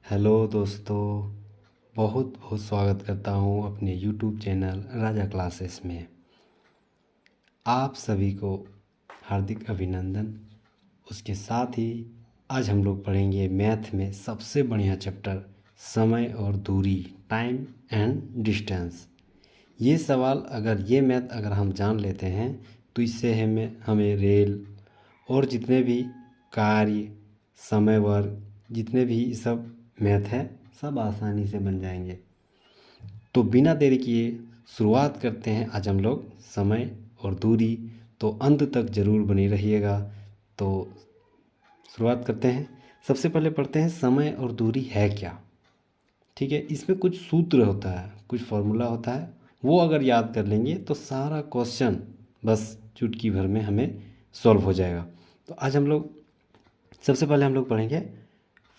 Hello दोस्तों, बहुत बहुत स्वागत करता हूँ अपने यूट्यूब चैनल राजा क्लासेस में। आप सभी को हार्दिक अभिनंदन। उसके साथ ही आज हम लोग पढ़ेंगे मैथ में सबसे बढ़िया चैप्टर समय और दूरी, टाइम एंड डिस्टेंस। ये सवाल ये मैथ अगर हम जान लेते हैं तो इससे हमें रेल और जितने भी कार्य, समय वर्ग, जितने भी सब मैथ है सब आसानी से बन जाएंगे। तो बिना देरी किए शुरुआत करते हैं आज हम लोग समय और दूरी। तो अंत तक ज़रूर बनी रहिएगा। तो शुरुआत करते हैं। सबसे पहले पढ़ते हैं समय और दूरी है क्या। ठीक है, इसमें कुछ सूत्र होता है, कुछ फॉर्मूला होता है, वो अगर याद कर लेंगे तो सारा क्वेश्चन बस चुटकी भर में हमें सॉल्व हो जाएगा। तो आज हम लोग सबसे पहले हम लोग पढ़ेंगे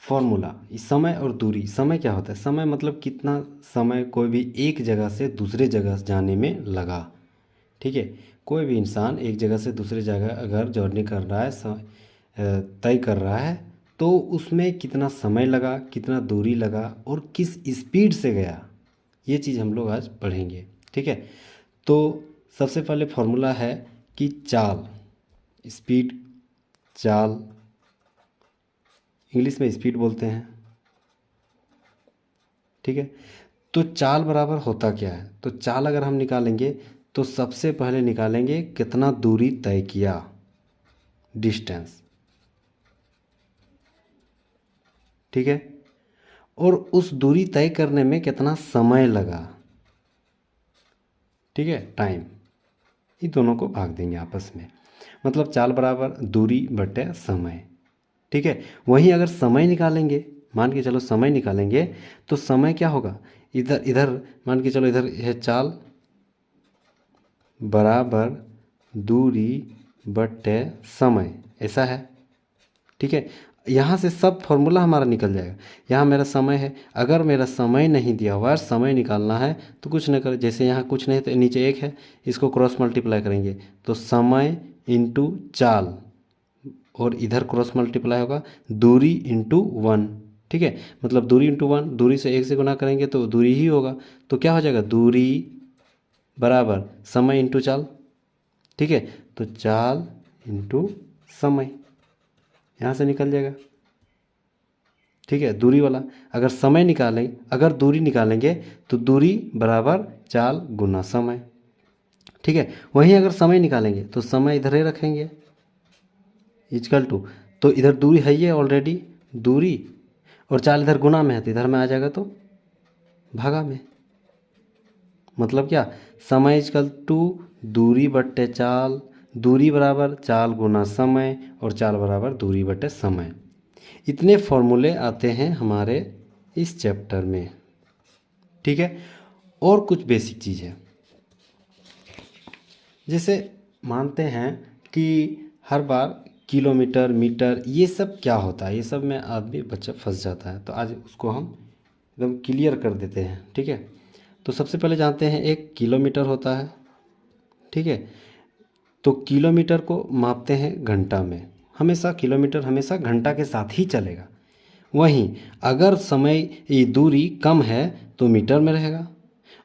फॉर्मूला। समय और दूरी। समय क्या होता है? समय मतलब कितना समय कोई भी एक जगह से दूसरे जगह जाने में लगा। ठीक है, कोई भी इंसान एक जगह से दूसरे जगह अगर जर्नी कर रहा है, तय कर रहा है, तो उसमें कितना समय लगा, कितना दूरी लगा और किस स्पीड से गया, ये चीज़ हम लोग आज पढ़ेंगे। ठीक है, तो सबसे पहले फॉर्मूला है कि चाल, स्पीड, चाल, इंग्लिश में स्पीड बोलते हैं। ठीक है, तो चाल बराबर होता क्या है? तो चाल अगर हम निकालेंगे तो सबसे पहले निकालेंगे कितना दूरी तय किया, डिस्टेंस। ठीक है, और उस दूरी तय करने में कितना समय लगा, ठीक है, टाइम। ये दोनों को भाग देंगे आपस में, मतलब चाल बराबर दूरी बटे समय। ठीक है, वहीं अगर समय निकालेंगे, मान के चलो समय निकालेंगे, तो समय क्या होगा? इधर इधर मान के चलो, इधर है चाल बराबर दूरी बटे समय, ऐसा है। ठीक है, यहाँ से सब फॉर्मूला हमारा निकल जाएगा। यहाँ मेरा समय है, अगर मेरा समय नहीं दिया हुआ है, समय निकालना है तो कुछ नहीं करें। जैसे यहाँ कुछ नहीं तो नीचे एक है, इसको क्रॉस मल्टीप्लाई करेंगे तो समय इंटू चाल, और इधर क्रॉस मल्टीप्लाई होगा दूरी इंटू वन। ठीक है, मतलब दूरी इंटू वन, दूरी से एक से गुना करेंगे तो दूरी ही होगा। तो क्या हो जाएगा? दूरी बराबर समय इंटू चाल। ठीक है, तो चाल इंटू समय यहाँ से निकल जाएगा। ठीक है, दूरी वाला अगर समय निकालें, अगर दूरी निकालेंगे तो दूरी बराबर चाल गुना समय। ठीक है, वहीं अगर समय निकालेंगे तो समय इधर ही रखेंगे, इजकल टू, तो इधर दूरी है ये ऑलरेडी दूरी, और चाल इधर गुना में है तो इधर में आ जाएगा तो भागा में। मतलब क्या? समय इजकल टू दूरी बट्टे चाल, दूरी बराबर चाल गुना समय, और चाल बराबर दूरी बट्टे समय। इतने फॉर्मूले आते हैं हमारे इस चैप्टर में। ठीक है, और कुछ बेसिक चीज़ है, जैसे मानते हैं कि हर बार किलोमीटर, मीटर, ये सब क्या होता है, ये सब में आदमी बच्चा फंस जाता है। तो आज उसको हम एकदम क्लियर कर देते हैं। ठीक है, तो सबसे पहले जानते हैं एक किलोमीटर होता है। ठीक है, तो किलोमीटर को मापते हैं घंटा में, हमेशा किलोमीटर हमेशा घंटा के साथ ही चलेगा। वहीं अगर समय ये दूरी कम है तो मीटर में रहेगा,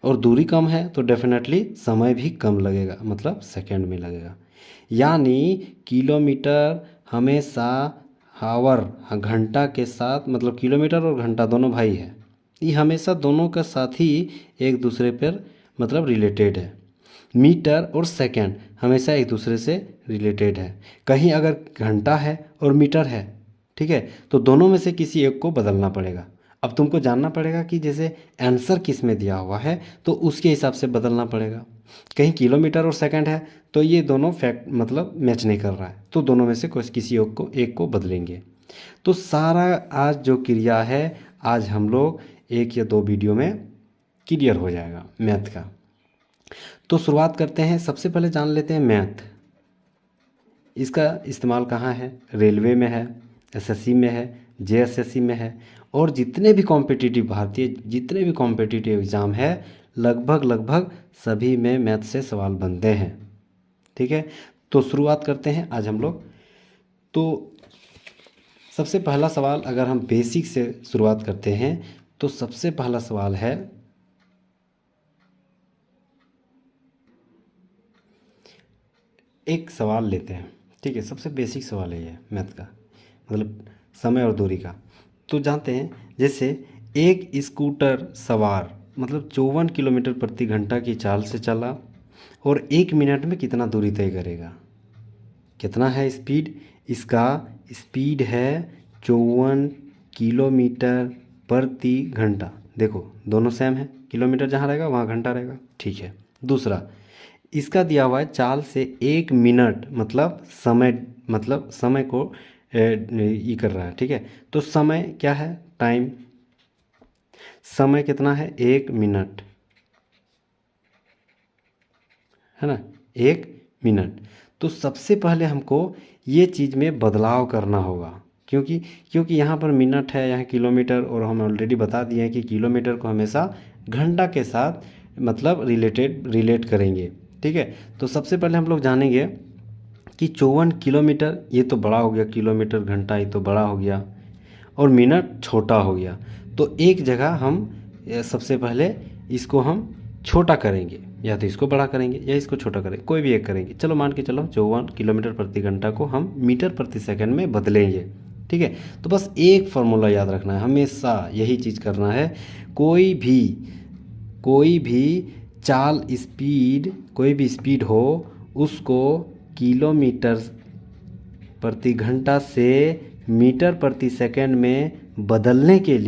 और दूरी कम है तो डेफिनेटली समय भी कम लगेगा, मतलब सेकंड में लगेगा। यानी किलोमीटर हमेशा हावर, घंटा के साथ, मतलब किलोमीटर और घंटा दोनों भाई है, ये हमेशा दोनों के साथ ही एक दूसरे पर मतलब रिलेटेड है। मीटर और सेकंड हमेशा एक दूसरे से रिलेटेड है। कहीं अगर घंटा है और मीटर है, ठीक है, तो दोनों में से किसी एक को बदलना पड़ेगा। अब तुमको जानना पड़ेगा कि जैसे आंसर किस में दिया हुआ है तो उसके हिसाब से बदलना पड़ेगा। कहीं किलोमीटर और सेकंड है तो ये दोनों फैक्ट मतलब मैच नहीं कर रहा है, तो दोनों में से किसी एक को बदलेंगे। तो सारा आज जो क्रिया है, आज हम लोग एक या दो वीडियो में क्लियर हो जाएगा मैथ का। तो शुरुआत करते हैं। सबसे पहले जान लेते हैं मैथ, इसका इस्तेमाल कहाँ है? रेलवे में है, एसएससी में है, जेएसएससी में है, और जितने भी कॉम्पिटिटिव, भारतीय जितने भी कॉम्पिटिटिव एग्ज़ाम है, लगभग सभी में मैथ से सवाल बनते हैं। ठीक है, तो शुरुआत करते हैं आज हम लोग। तो सबसे पहला सवाल अगर हम बेसिक से शुरुआत करते हैं तो सबसे पहला सवाल है, एक सवाल लेते हैं, ठीक है। सबसे बेसिक सवाल है ये मैथ का, मतलब समय और दूरी का। तो जानते हैं, जैसे एक स्कूटर सवार मतलब 54 किलोमीटर प्रति घंटा की चाल से चला और 1 मिनट में कितना दूरी तय करेगा। कितना है स्पीड? इसका स्पीड है 54 किलोमीटर प्रति घंटा। देखो दोनों सेम है, किलोमीटर जहाँ रहेगा वहाँ घंटा रहेगा, ठीक है। दूसरा, इसका दिया हुआ है चाल से 1 मिनट मतलब समय को ये कर रहा है, ठीक है। तो समय क्या है? टाइम। समय कितना है? 1 मिनट, है ना, 1 मिनट। तो सबसे पहले हमको ये चीज़ में बदलाव करना होगा, क्योंकि यहाँ पर मिनट है, यहाँ किलोमीटर, और हम ऑलरेडी बता दिए हैं कि किलोमीटर को हमेशा घंटा के साथ मतलब रिलेट करेंगे, ठीक है। तो सबसे पहले हम लोग जानेंगे कि 54 किलोमीटर ये तो बड़ा हो गया, किलोमीटर घंटा ये तो बड़ा हो गया, और मिनट छोटा हो गया। तो एक जगह हम सबसे पहले इसको हम छोटा करेंगे, या तो इसको बड़ा करेंगे या इसको छोटा करेंगे, कोई भी एक करेंगे। चलो मान के चलो 54 किलोमीटर प्रति घंटा को हम मीटर प्रति सेकंड में बदलेंगे, ठीक है। तो बस एक फार्मूला याद रखना है, हमेशा यही चीज़ करना है। कोई भी चाल स्पीड, कोई भी स्पीड हो, उसको किलोमीटर प्रति घंटा से मीटर प्रति सेकंड में बदलने के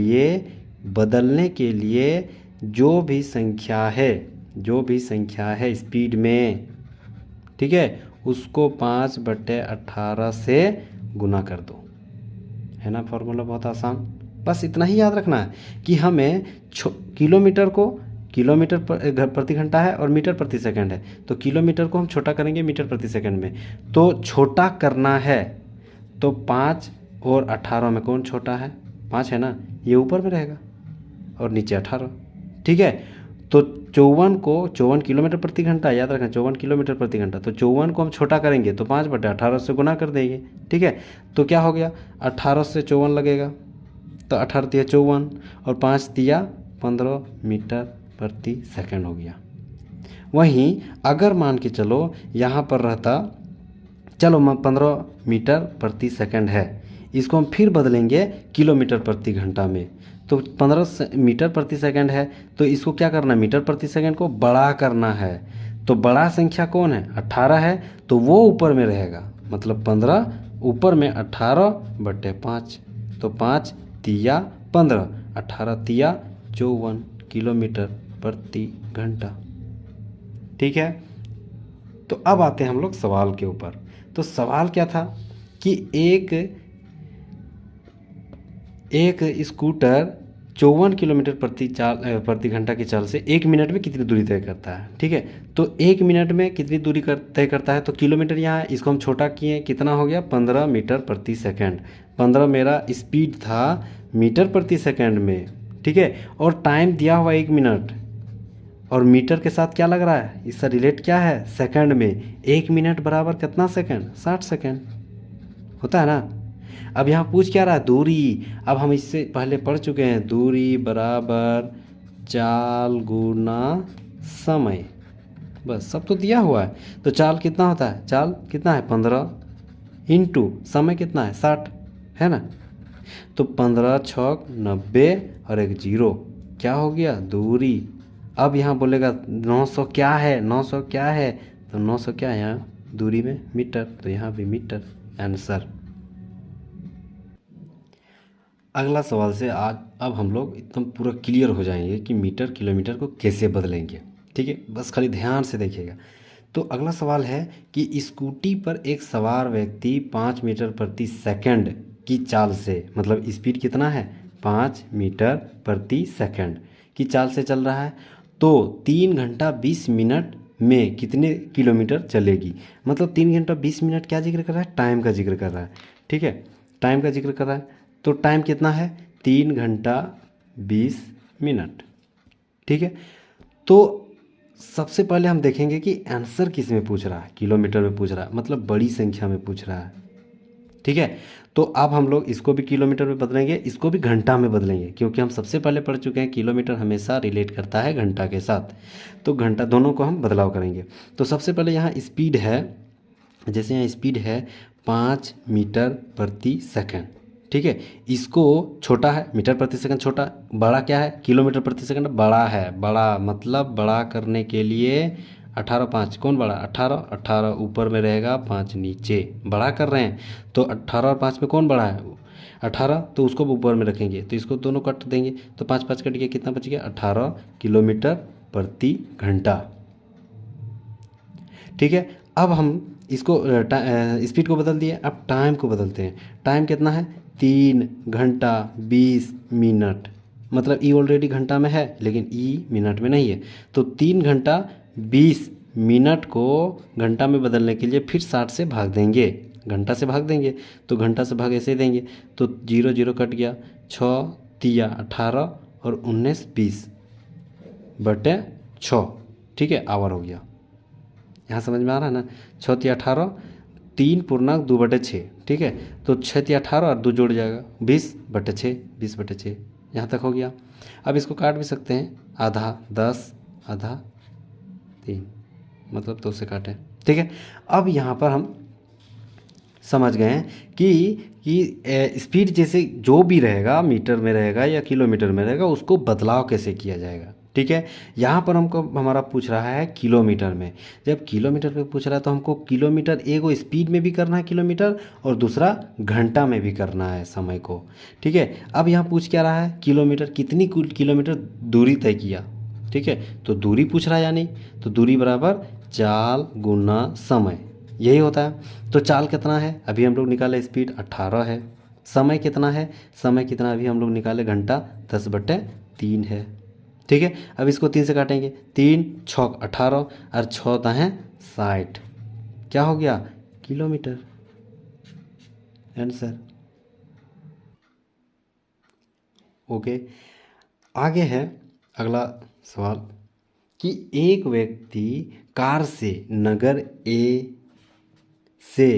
लिए जो भी संख्या है स्पीड में, ठीक है, उसको 5/18 से गुना कर दो, है ना। फॉर्मूला बहुत आसान, बस इतना ही याद रखना है कि हमें किलोमीटर प्रति घंटा है और मीटर प्रति सेकंड है, तो किलोमीटर को हम छोटा करेंगे मीटर प्रति सेकंड में। तो छोटा करना है तो 5 और 18 में कौन छोटा है? 5 है ना, ये ऊपर में रहेगा और नीचे 18, ठीक है। तो 54 किलोमीटर प्रति घंटा, याद रखना 54 किलोमीटर प्रति घंटा। तो 54 को हम छोटा करेंगे तो 5/18 से गुना कर देंगे, ठीक है। तो क्या हो गया? 18 से 54 लगेगा, तो 18 तिया 54 और 5 तिया 15 मीटर प्रति सेकंड हो गया। वहीं अगर मान के चलो यहाँ पर रहता, चलो 15 मीटर प्रति सेकंड है, इसको हम फिर बदलेंगे किलोमीटर प्रति घंटा में। तो 15 मीटर प्रति सेकंड है, तो इसको क्या करना है? मीटर प्रति सेकंड को बड़ा करना है। तो बड़ा संख्या कौन है? 18 है, तो वो ऊपर में रहेगा, मतलब 15 ऊपर में 18/5, तो 5 तिया 15, 18 तिया 54 किलोमीटर प्रति घंटा, ठीक है। तो अब आते हैं हम लोग सवाल के ऊपर। तो सवाल क्या था कि एक स्कूटर 54 किलोमीटर प्रति घंटा की चाल से 1 मिनट में कितनी दूरी तय करता है, ठीक है। तो 1 मिनट में कितनी दूरी तय करता है? तो किलोमीटर यहाँ है, इसको हम छोटा किए, कितना हो गया? 15 मीटर प्रति सेकंड। 15 मेरा स्पीड था मीटर प्रति सेकंड में, ठीक है। और टाइम दिया हुआ 1 मिनट, और मीटर के साथ क्या लग रहा है? इसका रिलेट क्या है? सेकंड में। 1 मिनट बराबर कितना सेकंड? 60 सेकंड होता है ना। अब यहाँ पूछ क्या रहा है? दूरी। अब हम इससे पहले पढ़ चुके हैं, दूरी बराबर चाल गुना समय, बस सब तो दिया हुआ है। तो चाल कितना होता है? चाल कितना है? 15 इंटू समय कितना है? 60, है ना। तो 15 छक 90 और एक 0, क्या हो गया? दूरी। अब यहाँ बोलेगा 900 क्या है? 900 क्या है? तो 900 क्या है यहाँ दूरी में? मीटर, तो यहाँ भी मीटर आंसर। अगला सवाल से आज अब हम लोग एकदम पूरा क्लियर हो जाएंगे कि मीटर किलोमीटर को कैसे बदलेंगे, ठीक है। बस खाली ध्यान से देखिएगा। तो अगला सवाल है कि स्कूटी पर एक सवार व्यक्ति 5 मीटर प्रति सेकंड की चाल से, मतलब स्पीड कितना है? 5 मीटर प्रति सेकंड की चाल से चल रहा है, तो 3 घंटा 20 मिनट में कितने किलोमीटर चलेगी। मतलब 3 घंटा 20 मिनट क्या जिक्र कर रहा है? टाइम का जिक्र कर रहा है, ठीक है, टाइम का जिक्र कर रहा है। तो टाइम कितना है? 3 घंटा 20 मिनट, ठीक है। तो सबसे पहले हम देखेंगे कि आंसर किस में पूछ रहा है। किलोमीटर में पूछ रहा है, मतलब बड़ी संख्या में पूछ रहा है, ठीक है। तो अब हम लोग इसको भी किलोमीटर में बदलेंगे, इसको भी घंटा में बदलेंगे, क्योंकि हम सबसे पहले पढ़ चुके हैं किलोमीटर हमेशा रिलेट करता है घंटा के साथ। तो घंटा दोनों को हम बदलाव करेंगे। तो सबसे पहले यहाँ स्पीड है, जैसे यहाँ स्पीड है 5 मीटर प्रति सेकंड। ठीक है, इसको छोटा है, मीटर प्रति सेकंड छोटा, बड़ा क्या है, किलोमीटर प्रति सेकंड बड़ा है। बड़ा मतलब बड़ा करने के लिए 18 5 कौन बड़ा, 18 18 ऊपर में रहेगा, 5 नीचे, बड़ा कर रहे हैं। तो 18 और 5 में कौन बड़ा है, 18, तो उसको ऊपर में रखेंगे, तो इसको दोनों कट देंगे, तो 5 5 कट गया, कितना बच गया, 18 किलोमीटर प्रति घंटा। ठीक है, अब हम इसको स्पीड को बदल दिए, अब टाइम को बदलते हैं। टाइम कितना है, 3 घंटा 20 मिनट। मतलब ई ऑलरेडी घंटा में है लेकिन ई मिनट में नहीं है, तो 3 घंटा 20 मिनट को घंटा में बदलने के लिए फिर 60 से भाग देंगे, घंटा से भाग देंगे, तो घंटा से भाग ऐसे देंगे, तो 0 0 कट गया, 6 तिया 18 और 19 20/6। ठीक है, आवर हो गया। यहाँ समझ में आ रहा है ना, 6 तिया 18, 3 पूर्णांक 2/6। ठीक है, तो 6 तिया 18 और 2 जुड़ जाएगा, 20/6, 20/6 यहाँ तक हो गया। अब इसको काट भी सकते हैं, आधा 10 आधा 3, मतलब 2 से काटें। ठीक है, अब यहाँ पर हम समझ गए हैं कि स्पीड जैसे जो भी रहेगा, मीटर में रहेगा या किलोमीटर में रहेगा, उसको बदलाव कैसे किया जाएगा। ठीक है, यहाँ पर हमको हमारा पूछ रहा है किलोमीटर में। जब किलोमीटर में पूछ रहा है तो हमको किलोमीटर एगो स्पीड में भी करना है किलोमीटर, और दूसरा घंटा में भी करना है समय को। ठीक है, अब यहाँ पूछ क्या रहा है, किलोमीटर, कितनी किलोमीटर दूरी तय किया। ठीक है, तो दूरी पूछ रहा है या नहीं, तो दूरी बराबर चाल गुना समय, यही होता है। तो चाल कितना है, अभी हम लोग निकाले, स्पीड 18 है। समय कितना है, समय कितना अभी हम लोग निकाले, घंटा 10/3 है। ठीक है, अब इसको 3 से काटेंगे, 3 6 18 और 6 दाएँ 60, क्या हो गया, किलोमीटर। आंसर। ओके, आगे है अगला सवाल कि एक व्यक्ति कार से नगर ए से,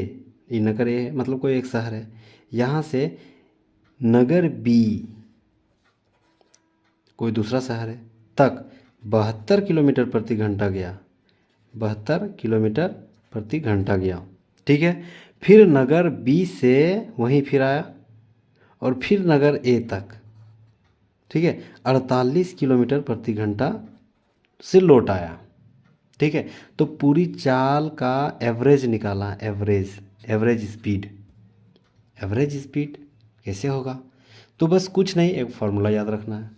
ये नगर ए है मतलब कोई एक शहर है, यहाँ से नगर बी कोई दूसरा शहर है तक 72 किलोमीटर प्रति घंटा गया, 72 किलोमीटर प्रति घंटा गया। ठीक है, फिर नगर बी से वहीं फिर आया और फिर नगर ए तक, ठीक है, 48 किलोमीटर प्रति घंटा से लौट आया। ठीक है, तो पूरी चाल का एवरेज निकाला, एवरेज स्पीड। एवरेज स्पीड कैसे होगा, तो बस कुछ नहीं, एक फार्मूला याद रखना है।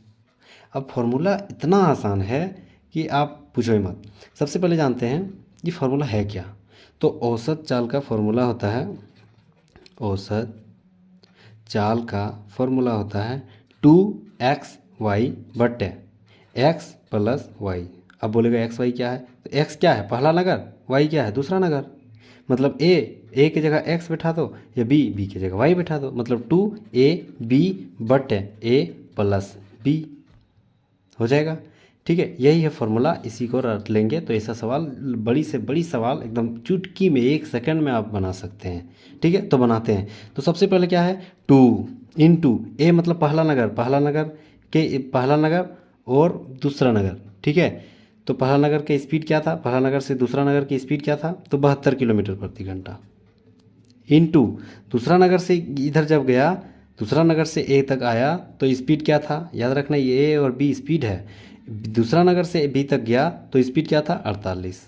अब फार्मूला इतना आसान है कि आप पूछो ही मत। सबसे पहले जानते हैं ये फार्मूला है क्या। तो औसत चाल का फार्मूला होता है, औसत चाल का फार्मूला होता है 2xy/x + y। अब बोलेगा एक्स वाई क्या है, तो एक्स क्या है, पहला नगर, वाई क्या है, दूसरा नगर। मतलब ए की जगह एक्स बैठा दो, या बी की जगह वाई बैठा दो, मतलब 2ab/a + b हो जाएगा। ठीक है, यही है फॉर्मूला, इसी को रट लेंगे तो ऐसा सवाल, बड़ी से बड़ी सवाल एकदम चुटकी में 1 सेकंड में आप बना सकते हैं। ठीक है, तो बनाते हैं। तो सबसे पहले क्या है, 2 × ए मतलब पहला नगर, पहला नगर और दूसरा नगर। ठीक है, तो पहला नगर के स्पीड क्या था, पहला नगर से दूसरा नगर की स्पीड क्या था, तो 72 किलोमीटर प्रति घंटा, इनटू दूसरा नगर से इधर जब गया, दूसरा नगर से ए तक आया तो स्पीड क्या था, याद रखना ये ए और बी स्पीड है। दूसरा नगर से बी तक गया तो स्पीड क्या था, 48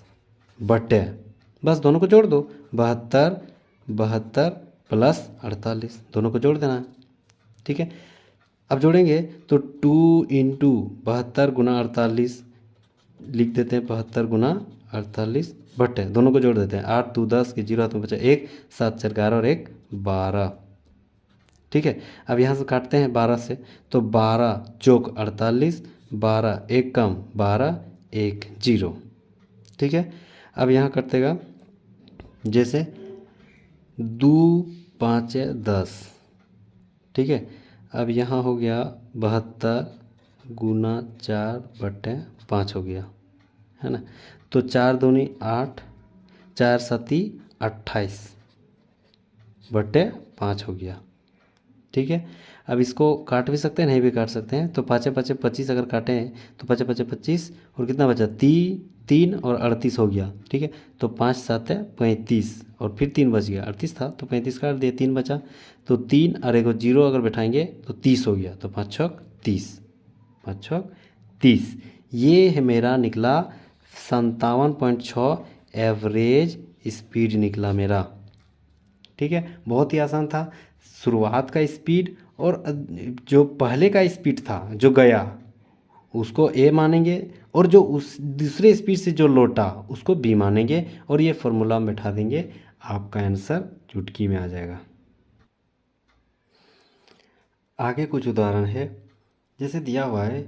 बटे, बस दोनों को जोड़ दो, 72 + 48, दोनों को जोड़ देना है। ठीक है, अब जोड़ेंगे तो 2 × 72 × 48 लिख देते हैं, 72 × 48 बटे, दोनों को जोड़ देते हैं, 8 2 10 के 0 हाथ में बचा 1, 7 4 11 और 1 12। ठीक है, अब यहाँ से काटते हैं 12 से, तो 12 चौक 48, 12 1 कम 12 1 0। ठीक है, अब यहाँ कटेगा जैसे 2 5 10। ठीक है, अब यहाँ हो गया 72 × 4/5 हो गया, है ना। तो 4 दूनी 8, 4 7 28, बटे 5 हो गया। ठीक है, अब इसको काट भी सकते हैं, नहीं भी काट सकते हैं। तो 5 5 25 अगर काटें तो 5 5 25 और कितना बचा, 3 और 38 हो गया। ठीक है, तो 5 7 35 और फिर 3 बच गया, 38 था तो 35 काट दिया, 3 बचा। तो 3 और एक जीरो अगर बैठाएंगे तो 30 हो गया। तो 5 छक 30, 5 छक 30। ये है मेरा निकला 57.6 एवरेज स्पीड निकला मेरा। ठीक है, बहुत ही आसान था। शुरुआत का स्पीड और जो पहले का स्पीड था जो गया उसको ए मानेंगे, और जो उस दूसरे स्पीड से जो लौटा उसको बी मानेंगे, और ये फॉर्मूला में बैठा देंगे, आपका आंसर चुटकी में आ जाएगा। आगे कुछ उदाहरण है, जैसे दिया हुआ है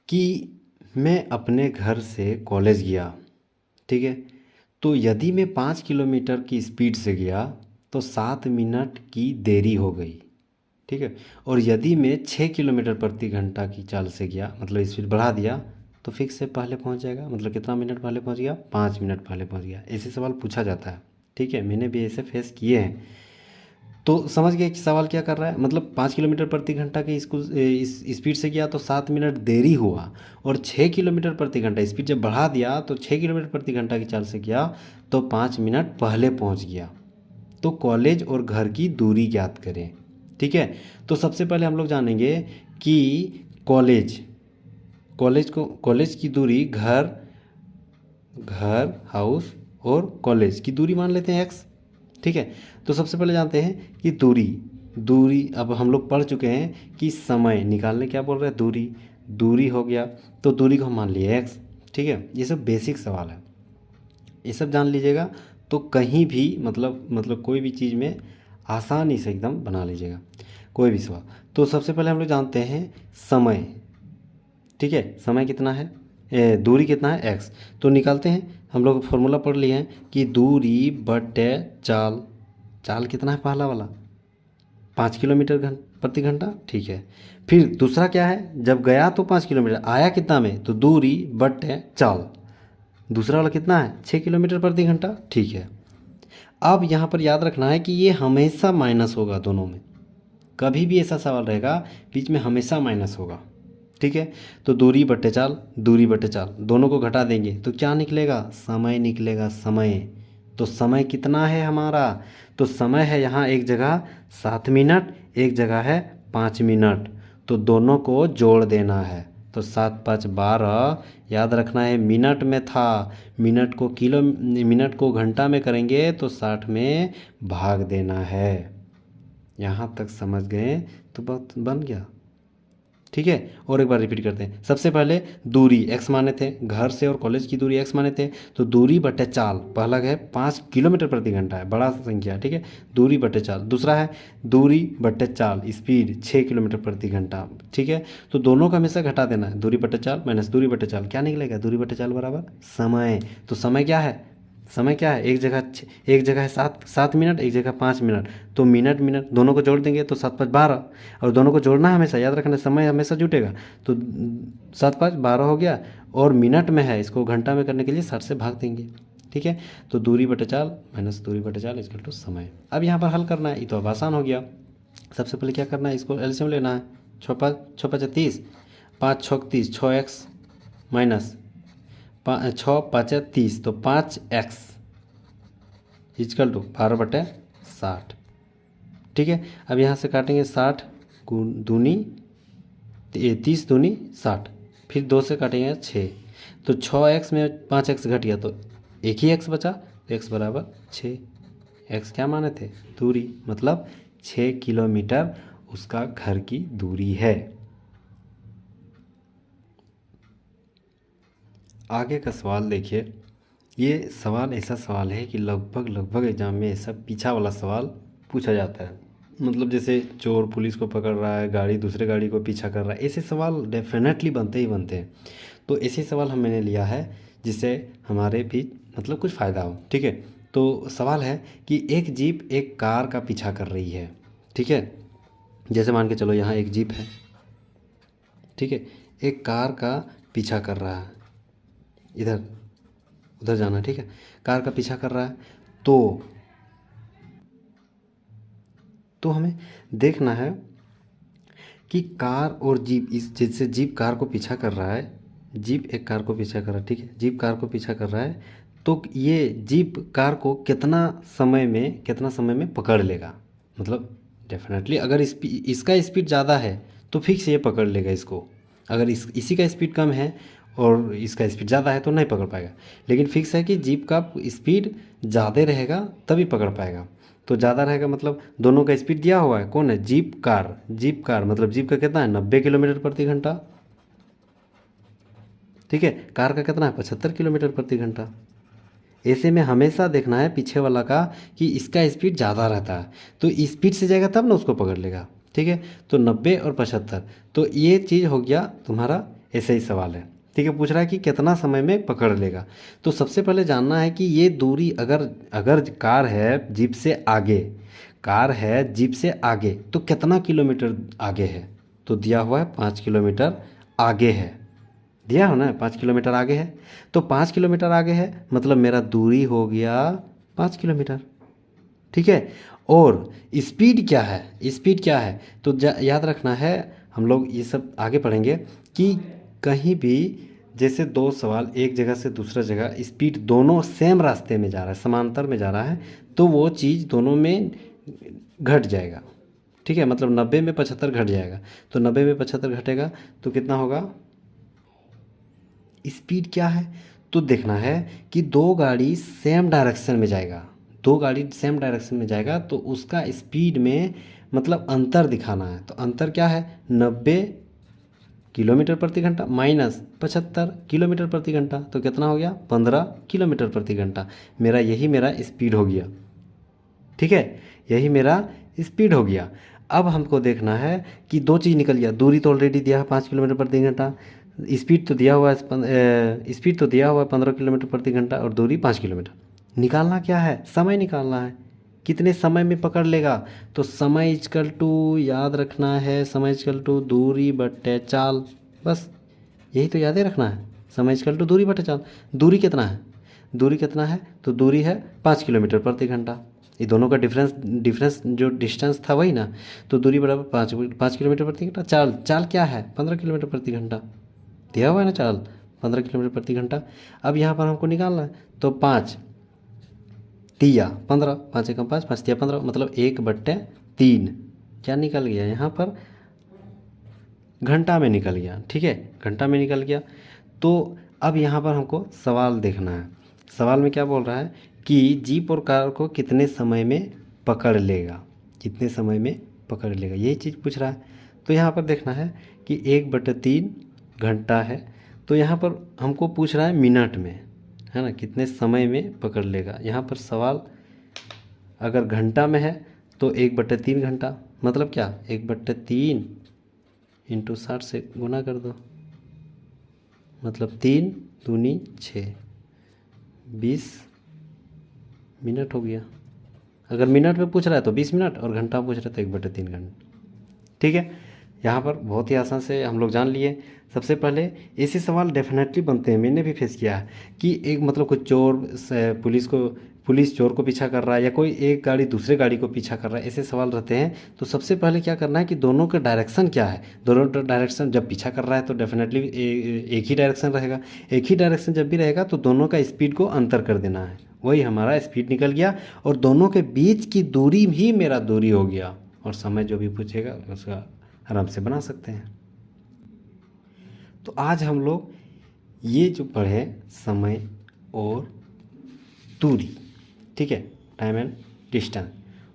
कि मैं अपने घर से कॉलेज गया। ठीक है, तो यदि मैं 5 किलोमीटर की स्पीड से गया तो 7 मिनट की देरी हो गई। ठीक है, और यदि मैं 6 किलोमीटर प्रति घंटा की चाल से गया, मतलब स्पीड बढ़ा दिया, तो फिक्स से पहले पहुंच जाएगा। मतलब कितना मिनट पहले पहुंच गया, 5 मिनट पहले पहुंच गया। ऐसे सवाल पूछा जाता है। ठीक है, मैंने भी ऐसे फेस किए हैं। तो समझ गए कि सवाल क्या कर रहा है। मतलब 5 किलोमीटर प्रति घंटा की इस स्पीड से गया तो 7 मिनट देरी हुआ, और 6 किलोमीटर प्रति घंटा स्पीड जब बढ़ा दिया तो 6 किलोमीटर प्रति घंटा की चाल से गया तो 5 मिनट पहले पहुंच गया। तो कॉलेज और घर की दूरी ज्ञात करें। ठीक है, तो सबसे पहले हम लोग जानेंगे कि कॉलेज कॉलेज की दूरी, घर हाउस और कॉलेज की दूरी मान लेते हैं एक्स। ठीक है, तो सबसे पहले जानते हैं कि दूरी अब हम लोग पढ़ चुके हैं कि समय निकालने क्या बोल रहे हैं, दूरी हो गया, तो दूरी को हम मान लिए एक्स। ठीक है, ये सब बेसिक सवाल है, ये सब जान लीजिएगा। तो कहीं भी मतलब कोई भी चीज़ में आसानी से एकदम बना लीजिएगा कोई भी सवाल। तो सबसे पहले हम लोग जानते हैं समय। ठीक है, समय कितना है, दूरी कितना है एक्स। तो निकालते हैं, हम लोग फॉर्मूला पढ़ लिए हैं कि दूरी बटे चाल। चाल कितना है पहला वाला, 5 किलोमीटर प्रति घंटा। ठीक है, फिर दूसरा क्या है, जब गया तो 5 किलोमीटर, आया कितना में, तो दूरी बटे चाल। दूसरा वाला कितना है, 6 किलोमीटर प्रति घंटा। ठीक है, अब यहाँ पर याद रखना है कि ये हमेशा माइनस होगा दोनों में। कभी भी ऐसा सवाल रहेगा बीच में हमेशा माइनस होगा। ठीक है, तो दूरी बटे चाल दोनों को घटा देंगे तो क्या निकलेगा, समय निकलेगा, समय। तो समय कितना है हमारा, तो समय है यहाँ एक जगह 7 मिनट, एक जगह है 5 मिनट, तो दोनों को जोड़ देना है। तो 7 5 12, याद रखना है मिनट में था, मिनट को घंटा में करेंगे तो 60 में भाग देना है। यहाँ तक समझ गए तो बात बन गया। ठीक है, और एक बार रिपीट करते हैं। सबसे पहले दूरी x माने थे, घर से और कॉलेज की दूरी x माने थे, तो दूरी बटे चाल, पहला है 5 किलोमीटर प्रति घंटा है, बड़ा संख्या। ठीक है, दूरी बटे चाल। दूसरा है दूरी बटे चाल स्पीड 6 किलोमीटर प्रति घंटा। ठीक है, तो दोनों का हमेशा घटा देना है, दूरी बटे चाल माइनस दूरी बटे चाल, क्या निकलेगा, दूरी बटे चाल बराबर समय। तो समय क्या है, एक जगह है 7 मिनट, एक जगह 5 मिनट, तो मिनट दोनों को जोड़ देंगे तो 7 5 12, और दोनों को जोड़ना है हमेशा, याद रखना समय हमेशा जुटेगा। तो 7 5 12 हो गया, और मिनट में है, इसको घंटा में करने के लिए 60 से भाग देंगे। ठीक है, तो दूरी बटे चाल माइनस दूरी बटे चाल इक्वल टू समय। अब यहाँ पर हल करना है, ये तो अब आसान हो गया। सबसे पहले क्या करना है, इसको एलसीएम लेना है। 6 5 30, 5 6 30, 6x माइनस 6 5 30, तो 5x इजकल टू 12/60। ठीक है, अब यहाँ से काटेंगे 60 दूनी 30 दूनी 60, फिर 2 से काटेंगे 6, तो 6x में 5x घट गया तो एक ही x बचा, तो x बराबर 6। x क्या माने थे, दूरी, मतलब 6 किलोमीटर उसका घर की दूरी है। आगे का सवाल देखिए, ये सवाल ऐसा सवाल है कि लगभग एग्जाम में ऐसा पीछा वाला सवाल पूछा जाता है। मतलब जैसे चोर पुलिस को पकड़ रहा है, गाड़ी दूसरे गाड़ी को पीछा कर रहा है, ऐसे सवाल डेफिनेटली बनते ही बनते हैं। तो ऐसे सवाल मैंने लिया है जिससे हमारे भी मतलब कुछ फ़ायदा हो। ठीक है, तो सवाल है कि एक जीप एक कार का पीछा कर रही है। ठीक है, जैसे मान के चलो यहाँ एक जीप है। ठीक है, एक कार का पीछा कर रहा है, इधर उधर जाना। ठीक है, कार का पीछा कर रहा है, तो तो हमें देखना है कि कार और जीप, इस जैसे जीप कार को पीछा कर रहा है, जीप एक कार को पीछा कर रहा है, ठीक है, जीप कार को पीछा कर रहा है, तो ये जीप कार को कितना समय में पकड़ लेगा। मतलब डेफिनेटली अगर इसका स्पीड ज़्यादा है तो फिक्स ये पकड़ लेगा इसको। अगर इसी का स्पीड कम है और इसका स्पीड ज़्यादा है तो नहीं पकड़ पाएगा। लेकिन फिक्स है कि जीप का स्पीड ज़्यादा रहेगा तभी पकड़ पाएगा। तो ज़्यादा रहेगा मतलब दोनों का स्पीड दिया हुआ है, कौन है, जीप कार मतलब जीप का कितना है 90 किलोमीटर प्रति घंटा, ठीक है, कार का कितना है 75 किलोमीटर प्रति घंटा। ऐसे में हमेशा देखना है पीछे वाला का कि इसका स्पीड ज़्यादा रहता है तो स्पीड से जाएगा तब ना उसको पकड़ लेगा, ठीक है। तो 90 और 75, तो ये चीज़ हो गया तुम्हारा, ऐसा ही सवाल है, ठीक है। पूछ रहा है कि कितना समय में पकड़ लेगा। तो सबसे पहले जानना है कि ये दूरी अगर अगर कार है जीप से आगे, कार है जीप से आगे तो कितना किलोमीटर आगे है। तो दिया हुआ है 5 किलोमीटर आगे है, दिया हो ना 5 किलोमीटर आगे है। तो 5 किलोमीटर आगे है मतलब मेरा दूरी हो गया 5 किलोमीटर, ठीक है। और स्पीड क्या है, स्पीड क्या है तो याद रखना है, हम लोग ये सब आगे पढ़ेंगे कि कहीं भी जैसे दो सवाल एक जगह से दूसरा जगह स्पीड दोनों सेम रास्ते में जा रहा है, समांतर में जा रहा है, तो वो चीज़ दोनों में घट जाएगा, ठीक है। मतलब 90 में 75 घट जाएगा, तो 90 में 75 घटेगा तो कितना होगा, स्पीड क्या है तो देखना है कि दो गाड़ी सेम डायरेक्शन में जाएगा, दो गाड़ी सेम डायरेक्शन में जाएगा तो उसका स्पीड में मतलब अंतर दिखाना है। तो अंतर क्या है 90 किलोमीटर प्रति घंटा माइनस 75 किलोमीटर प्रति घंटा, तो कितना हो गया 15 किलोमीटर प्रति घंटा। यही मेरा स्पीड हो गया, ठीक है, यही मेरा स्पीड हो गया। अब हमको देखना है कि दो चीज़ निकल गया, दूरी तो ऑलरेडी दिया है 5 किलोमीटर प्रति घंटा, स्पीड तो दिया हुआ है 15 किलोमीटर प्रति घंटा और दूरी 5 किलोमीटर। निकालना क्या है, समय निकालना है, कितने समय में पकड़ लेगा। तो समय इजकल टू याद रखना है, समय इजकल टू दूरी बट्टे चाल, बस यही तो याद ही रखना है, समय इजकल टू दूरी बट्टे चाल। दूरी कितना है तो दूरी है 5 किलोमीटर प्रति घंटा, ये दोनों का डिफरेंस जो डिस्टेंस था वही ना, तो दूरी बराबर 5 किलोमीटर प्रति घंटा। चाल क्या है 15 किलोमीटर प्रति घंटा, दिया हुआ है ना चाल 15 किलोमीटर प्रति घंटा। अब यहाँ पर हमको निकालना है तो 5 तिया 15, 5 एकम 5, 5 तिया 15, मतलब 1/3 क्या निकल गया यहाँ पर, घंटा में निकल गया, ठीक है, घंटा में निकल गया। तो अब यहाँ पर हमको सवाल देखना है, सवाल में क्या बोल रहा है कि जीप और कार को कितने समय में पकड़ लेगा, कितने समय में पकड़ लेगा, यही चीज़ पूछ रहा है। तो यहाँ पर देखना है कि 1/3 घंटा है, तो यहाँ पर हमको पूछ रहा है मिनट में, है ना, कितने समय में पकड़ लेगा। यहाँ पर सवाल अगर घंटा में है तो 1/3 घंटा, मतलब क्या 1/3 इंटू 60 से गुना कर दो, मतलब 3 दूनी 6, 20 मिनट हो गया। अगर मिनट में पूछ रहा है तो 20 मिनट और घंटा पूछ रहा है तो 1/3 घंटा, ठीक है। यहाँ पर बहुत ही आसान से हम लोग जान लिए। सबसे पहले ऐसे सवाल डेफिनेटली बनते हैं, मैंने भी फेस किया है कि एक मतलब कुछ पुलिस चोर को पीछा कर रहा है या कोई एक गाड़ी दूसरे गाड़ी को पीछा कर रहा है, ऐसे सवाल रहते हैं। तो सबसे पहले क्या करना है कि दोनों का डायरेक्शन क्या है, दोनों डायरेक्शन जब पीछा कर रहा है तो डेफिनेटली एक ही डायरेक्शन रहेगा, एक ही डायरेक्शन जब भी रहेगा तो दोनों का स्पीड को अंतर कर देना है, वही हमारा स्पीड निकल गया। और दोनों के बीच की दूरी ही मेरा दूरी हो गया, और समय जो भी पूछेगा उसका आराम से बना सकते हैं। तो आज हम लोग ये जो पढ़े समय और दूरी, ठीक है, टाइम एंड डिस्टेंस,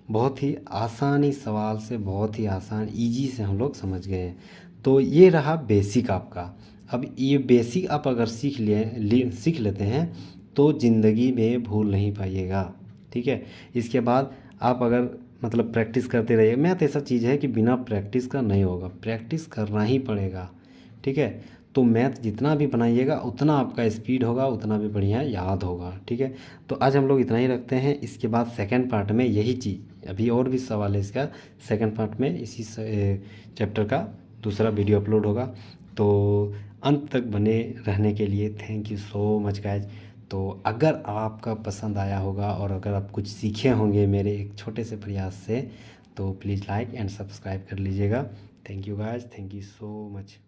बहुत ही आसानी सवाल से बहुत ही आसान इजी से हम लोग समझ गए हैं। तो ये रहा बेसिक आपका। अब ये बेसिक आप अगर सीख लेते हैं तो ज़िंदगी में भूल नहीं पाइएगा, ठीक है। इसके बाद आप अगर मतलब प्रैक्टिस करते रहिए, मैथ ऐसा चीज़ है कि बिना प्रैक्टिस का नहीं होगा, प्रैक्टिस करना ही पड़ेगा, ठीक है। तो मैथ जितना भी बनाइएगा उतना आपका स्पीड होगा, उतना भी बढ़िया याद होगा, ठीक है। तो आज हम लोग इतना ही रखते हैं। इसके बाद सेकंड पार्ट में यही चीज़, अभी और भी सवाल है इसका, सेकंड पार्ट में इसी चैप्टर का दूसरा वीडियो अपलोड होगा। तो अंत तक बने रहने के लिए thank you so much guys. तो अगर आपका पसंद आया होगा और अगर आप कुछ सीखे होंगे मेरे एक छोटे से प्रयास से, तो प्लीज़ लाइक एंड सब्सक्राइब कर लीजिएगा। Thank you guys, thank you so much.